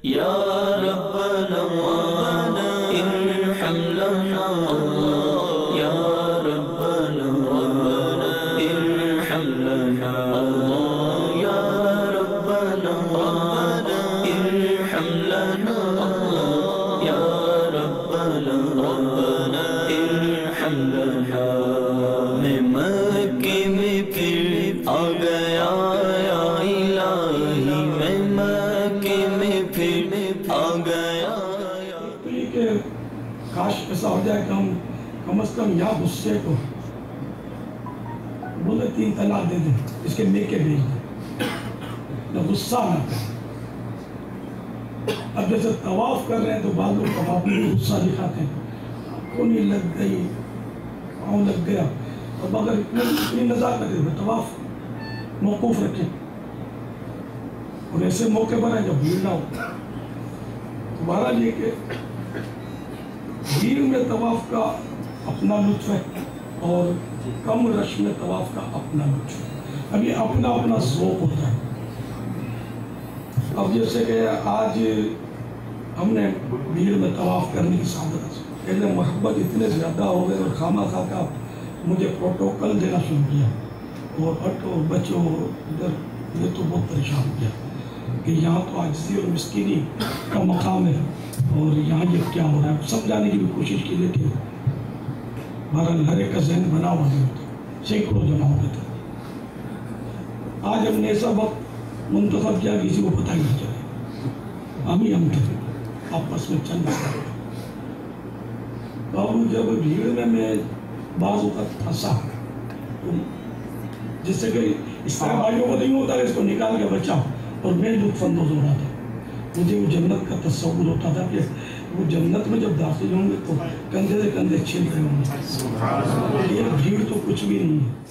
یا ربنا ارحم لنا یا ربنا ارحم لنا یا ربنا ارحم لنا یا ربنا ارحم لنا میں مکے میں پھر آ گیا یا الہی میں مکے میں پھر آ گیا کہ کاش ایسا ہو جائے کہ ہم کم از کم یا غصے کو بولے 3 طلاق دے دیں اس کے میکے بھیج دیں نہ غصہ نہ کریں اب جیسے طواف کر رہے ہیں تو بعض لوگ طواف میں غصہ دکھاتے ہیں کونی لگ گئی پاؤں لگ گیا اب اگر اتنی نزاکت ہے طواف موقوف رکھیں اور ایسے موقع بنائیں جب بھیڑ نہ ہو تمہارا یہ کہ بھیڑ میں طواف کا اپنا لطف ہے اور کم رش میں طواف کا اپنا لطف ہے اب یہ اپنا اپنا ذوق ہوتا ہے اب جیسے کہ آج ہم نے بھیڑ میں طواف کرنے کی سعادت پہلے محبت اتنے زیادہ ہو گئے اور خامہ خواہ کا مجھے پروٹوکل دینا شروع کیا اور ہٹو بچو ادھر یہ تو بہت پریشان ہو گیا کہ یہاں تو عاجزی اور مسکینی کا مقام ہے اور یہاں یہ کیا ہو رہا ہے سمجھانے کی بھی کوشش کی لیکن بہرحال ہر ایک کا ذہن بنا ہوا نہیں ہوتا سینکڑوں جمع ہو گئے تھے آج ہم نے ایسا وقت منتخب کیا کسی کو پتہ ہی نہیں چلے ہم تھے آپس میں چند بابو جب بھیڑ میں بعض اوقات پھنسا جس سے کہ اس طرح بھائیوں کو نہیں ہوتا کہ اس کو نکال کے بچاؤ اور میں لطف اندوز ہو رہا تھا مجھے وہ جنت کا تصور ہوتا تھا کہ وہ جنت میں جب داخل ہوں گے تو کندھے سے کندھے چھل رہے ہوں گے یہ بھیڑ تو کچھ بھی نہیں ہے